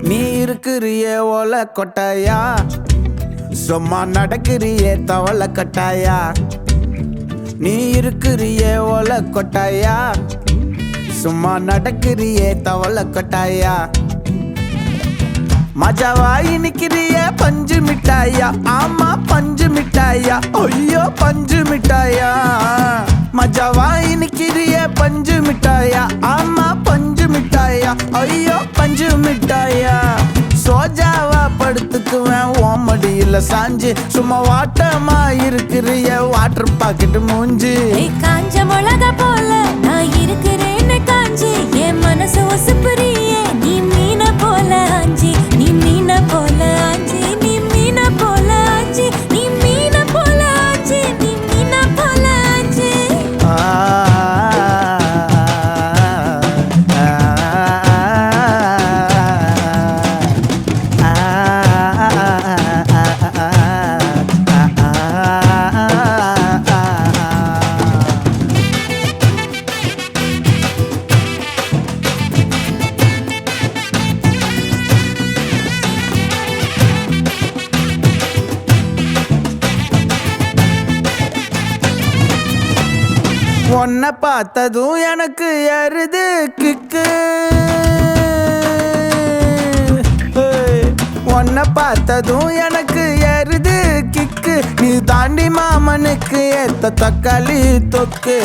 நீ இருக்கிறியே ஓல கொட்டாயா, சும்மா நடக்கிறியே தவள கட்டாயா. நீ இருக்கிறியே ஓல கொட்டாயா, சும்மா நடக்கிறியே தவள கொட்டாயா. மஜாவாயி நிக்கிறிய பஞ்சு மிட்டாயா, ஆமா பஞ்சு மிட்டாயா, ஐயோ பஞ்சு மிட்டாயா. மஜாவாயி நிக்கிறிய பஞ்சு மிட்டாயா, ஆமா பஞ்சு மிட்டாயா, ஐயோ பஞ்சு மிட்டாயா. சோஜாவா படுத்துக்குவேன் ஓமடியில சாஞ்சு, சும்மா வாட்டமா இருக்கிறிய வாட்டர் பாக்கெட் மூஞ்சி. காஞ்ச மிளகா போல நான் இருக்கிறேன்னு காஞ்சி, என் மனசு ஒசுப்புறியே நீ மீன போல ஆஞ்சி. நீ மீன போல ஆஞ்சி, நீ மீன போல ஆஞ்சி, நீ மீன போல ஆஞ்சி, நீ மீன போல ஆஞ்சி. உன்னை பார்த்ததும் எனக்கு ஏறுது கிக்கு, உன்னை பார்த்ததும் எனக்கு ஏறுது கிக்கு. நீ தாண்டி மாமனுக்கு ஏத்த தக்காளி தொக்கு.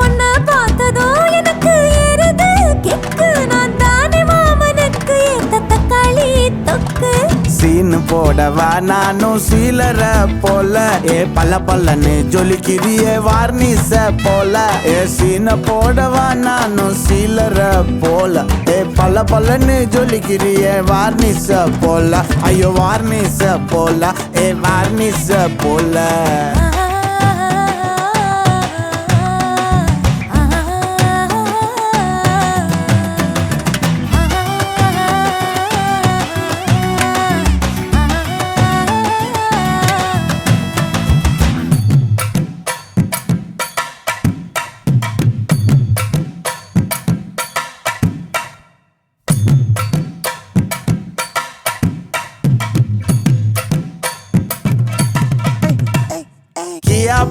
உன்னை பார்த்ததும் எனக்கு ஏறுது கிக்கு, நான் தாண்டி மாமனுக்கு ஏத்த தக்காளி தொக்கு. சீனு போடவா நானும் சீலர போல, ஏ பல்ல பல்லன்னு ஜொலிக்கிறியே வார்னிச போல. ஏ சீன போடவா நானும் சீலர போல, ஏ பல்ல பல்லன்னு ஜொலிக்கிறியே வார்னிச போல. ஐயோ வார்னிச போல, ஏ வார்னிச போல.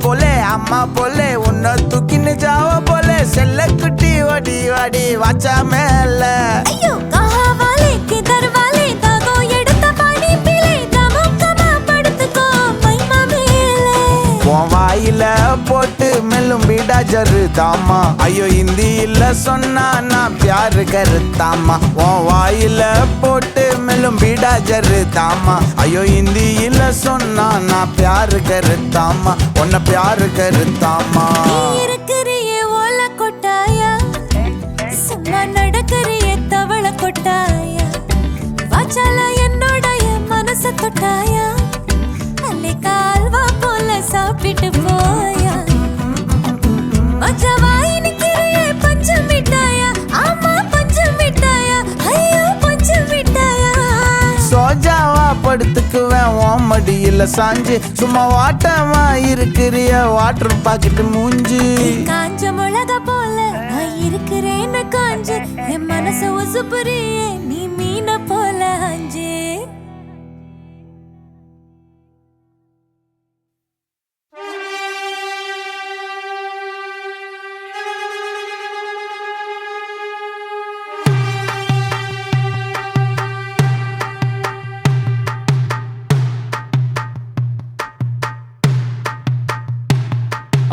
போலே அம்மா போலே உன்னை தூக்கின்னு ஜாவ போலே, செல்ல குட்டி ஓடி வாடி வாச்சா மேல. ஐயோ கஹாவாலே கிதர்வாலே தாகோ எடுத்த பாடி பிளே தமக்கமா படுத்துக்கோ மைமா மேலே. உன் வாயில போட்டு மெல்லும் பீடா ஜருதாமா, ஐயோ ஹிந்தியில சொன்னா நான் பியாரு கருத்தாமா. உன் வாயில போட்டு மெல்லும் பீடா ஜருதாமா, ஐயோ ஹிந்தியில சொன்னா நான் பியாரு கருத்தாமா, உன்னை பியாரு கருத்தாமா. இருக்கிறியே ஓல கொட்டாயா, சும்மா நடக்கிறியே தவள கொட்டாயா. வாச்சால என்னோடைய மனச தொட்டாயா, அல்லே கால்வா போல சாப்பிட்டு போயா. மஜாவாயி நிக்கிறியே பஞ்சு மிட்டாயா, ஆமா பஞ்சு மிட்டாயா, ஐயோ பஞ்சு மிட்டாயா. சோஜாவா படுத்துக்குவேன் ஓமடியில சாஞ்சு, சும்மா வாட்டமா இருக்கிறிய வாட்டர் பாக்கெட் மூஞ்சி. காஞ்ச மிளகா போல நான் இருக்கிறேன்னு காஞ்சு, என் மனசு ஒசுப்புறியே நீ மீன போல ஆஞ்சு.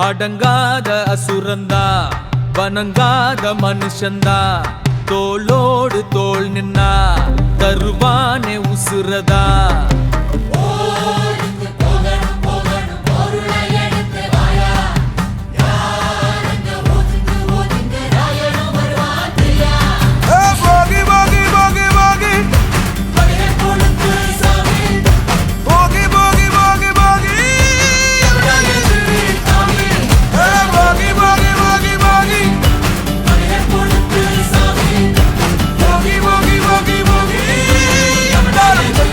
அடங்காத அசுரந்தா வணங்காத மனுஷந்தா, தோளோடு தோள் நின்னா தருவானே உசுரதா.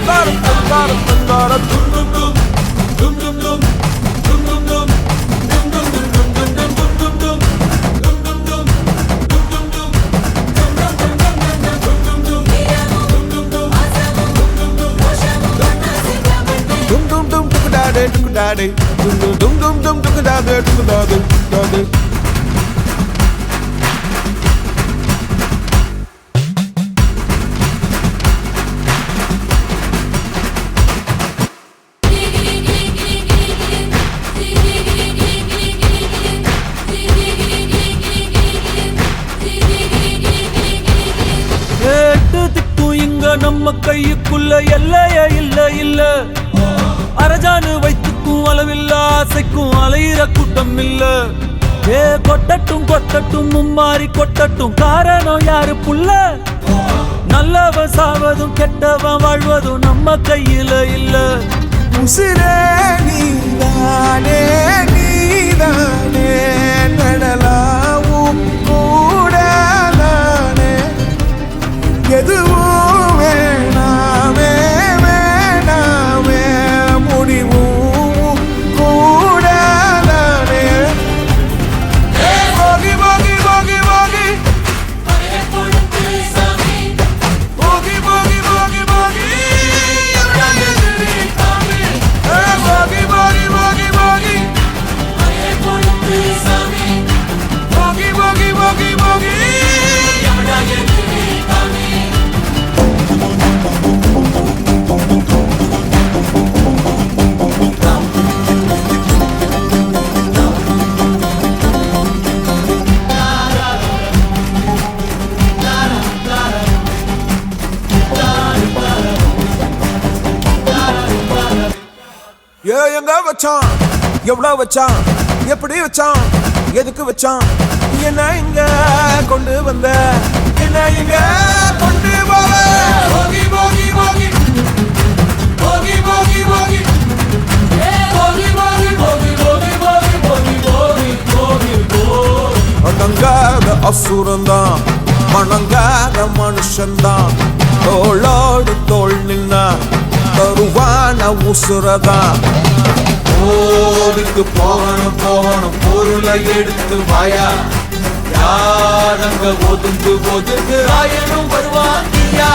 Bottom, daddy. Dum dum dum dum dum dum daddy, dum daddy, daddy. எட்டு திக்கும் இங்க நம்ம கையுக்குள்ள எல்லையே இல்ல இல்ல அரஜானு வைத்துக்கும் அளவில்ல ஆசைக்கும் அலையிற கூட்டம் இல்ல ஏ கொட்டட்டும் கொட்டட்டும் மும்மாறி கொட்டட்டும் காரணம் யாரு புள்ள நல்லவன் சாவதும் கெட்டவன் வாழ்வதும் நம்ம கையில இல்ல உசிரே நீதானே நீதானே நடலாவும் கூட நானே எதுவும் வேணாமே வேணாமே முடிவும் கூட நானே போகி போகி போகி போகி போகி போகி போகி போகி போகி போகி போகி போகி போகி போகி போகி போகி எங்க வச்சான் எவ்வளவு வச்சான் எப்படி வச்சான் எதுக்கு வச்சான் என்ன இங்க கொண்டு வந்த என்ன இங்க கொண்டு போவ போகி போகி போகி போகி போகி போகி போகி போகி போகி போகி போகி போகி போகி போகி அடங்காத அசுரந்தான் மணங்காத மனுஷன்தான் தோளோடு தோள் நின்னா தருவான உசுரதான் போருக்கு போகணும் போகணும் பொருளை எடுத்து வாயா யாரங்க ஒதுங்கு ஒதுங்கு ஆயனும் வருவாங்கியா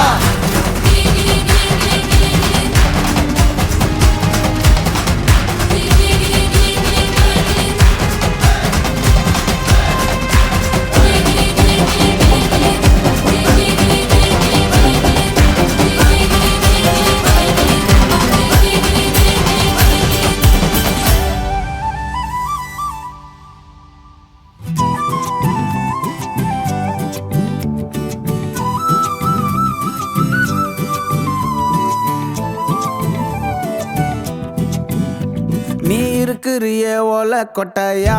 நீ இருக்கிறியே ஓல கொட்டாயா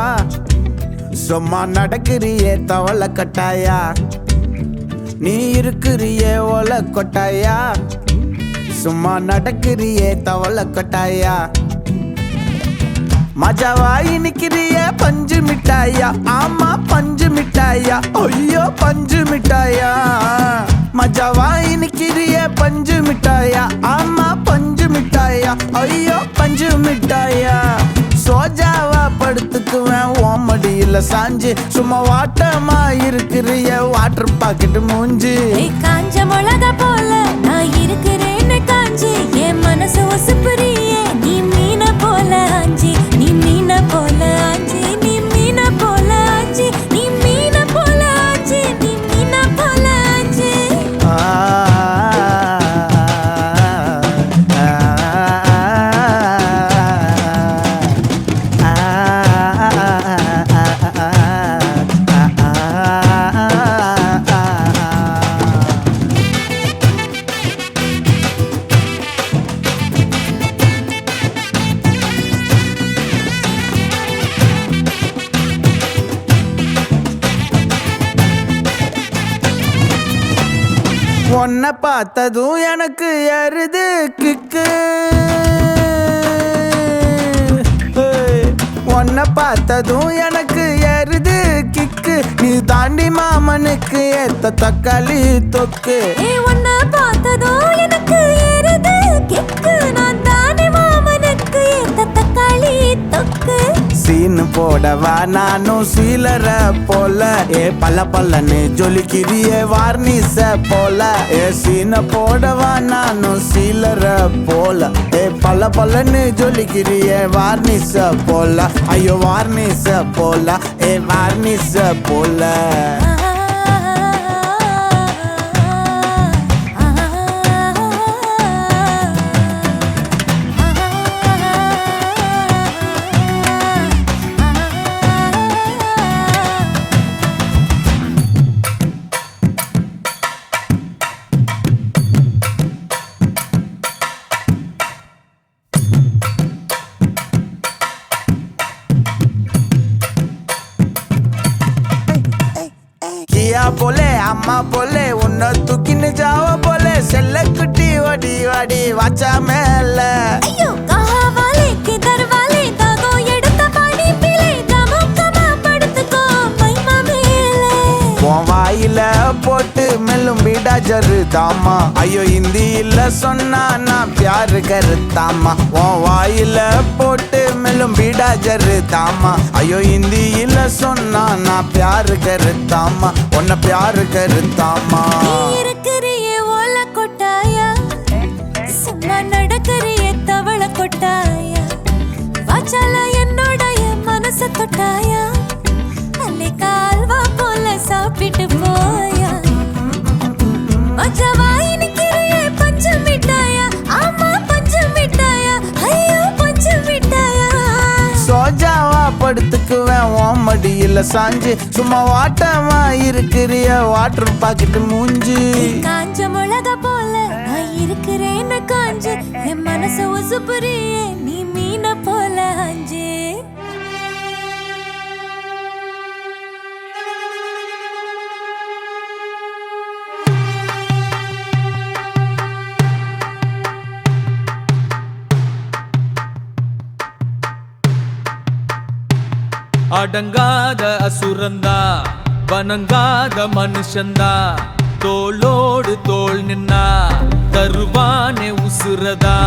சும்மா நடக்கிறியே தவள கட்டாயா நீ இருக்கிறியே ஓல கொட்டாயா சும்மா நடக்கிறியே தவள கொட்டாயா மஜாவாய் நிக்கிறியே பஞ்சு மிட்டாயா ஆமா பஞ்சு மிட்டாயா ஐயோ பஞ்சு மிட்டாயா மஜாவாய் நிக்கிறியே பஞ்சு மிட்டாயா ஆமா பஞ்சு மிட்டாயா ஐயோ பஞ்சு மிட்டாயா சோஜாவா படுத்துக்குவேன் ஓமடியில சாஞ்சு சும்மா வாட்டமா இருக்கிறிய வாட்டர் பாக்கெட் மூஞ்சி காஞ்ச மிளகா போல நான் இருக்கிறேன்னு காஞ்சி என் மனசு ஒசுப்புறியே நீ மீன போல ஆஞ்சி நீ மீன போல ஆஞ்சி நீ மீன போல ஆஞ்சி நீ மீன போல ஆஞ்சி நீ மீன போல ஆஞ்சி உன்னை பார்த்ததும் எனக்கு எருது கிக்கு உன்னை பார்த்ததும் எனக்கு எருது கிக்கு நீ தாண்டி மாமனுக்கு ஏத்த தக்காளி தொக்கு உன்னை பார்த்ததோ எனக்கு ஏறுது கிக்கு நான் தானே மாமனுக்கு ஏத்த தக்காளி தொக்கு சீனு போட போடவா நானும் சீலர போல ஏ பல்ல பல்லன்னு ஜொலிக்கிறியே வார்னிச போல ஏ சீன போடவா நானும் சீலர போல ஏ பல்ல பல்லன்னு ஜொலிக்கிறியே வார்னிச போல ஐயோ வார்னிச போல ஏ வார்னிச போல किया बोले अम्मा बोले उन्ना तुकिन जाओ बोले सेल्ले कुटी वडी वडी वाचा मेले ஐயோ கஹா வாலே கிதர் வாலே தாகோ எடுத்த பாடி பிலே கமோ கமா படுத்துக்கோ மைமா மேலே உன் வாயில போட்டு மெல்லும் பீடா ஜருதாமா ஐயோ ஹிந்தியில சொன்னா நான் பியாரு கருத்தாமா உன் வாயில போட்டு மெல்லும் பீடா ஜருதாமா ஐயோ ஹிந்தியில சொன்னா நான் பியாரு கருத்தாமா உன்னை பியாரு கருத்தாமா நீ இருக்கிறியே ஓல கொட்டாயா சும்மா நடக்கறியே தவள கொட்டாயா வாச்சால என்னோட என் மனச தொட்டாயா அல்லே கால்வா போல சாப்பிட்டு போயா மச்சவாய் நிக்கிறியே பஞ்சு மிட்டாயா ஆமா பஞ்சு மிட்டாயா ஐயோ பஞ்சு மிட்டாயா சோஜாவா படுத்துக்குவேன் உன் மடியில சாஞ்சு சும்மா வாட்டமா இருக்கிறிய வாட்டர் பாக்கெட்டு மூஞ்சி காஞ்ச மிளகா போல நான் இருக்கிறேன்னு காஞ்சு என் மனச உசுப்புறியே நீ மீன போல அஞ்சு அடங்காத அசுரந்தா வணங்காத மனுஷந்தா தோளோடு தோள் நின்னா தருவானே உசுரதா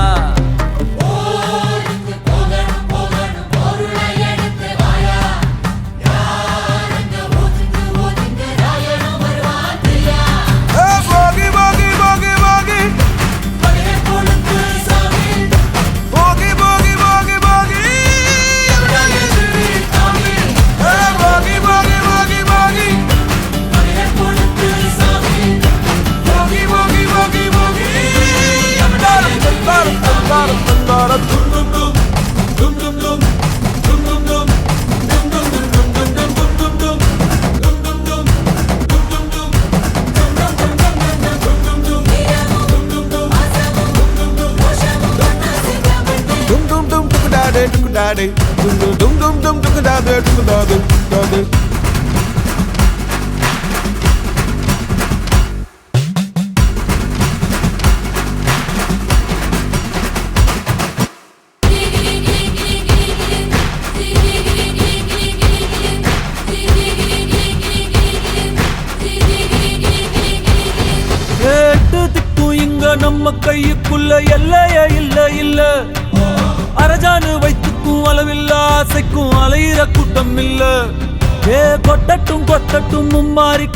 Dum dum dum dum da da da da da. எட்டு திக்கும் இங்க நம்ம கையுக்குள்ள எல்லையே இல்ல இல்ல அரஜானு வைத்துக்கும் அளவில்ல ஆசைக்கும் அலையிற கூட்டம் இல்ல ஏ கொட்டட்டும் கொட்டட்டும் மும்மாறி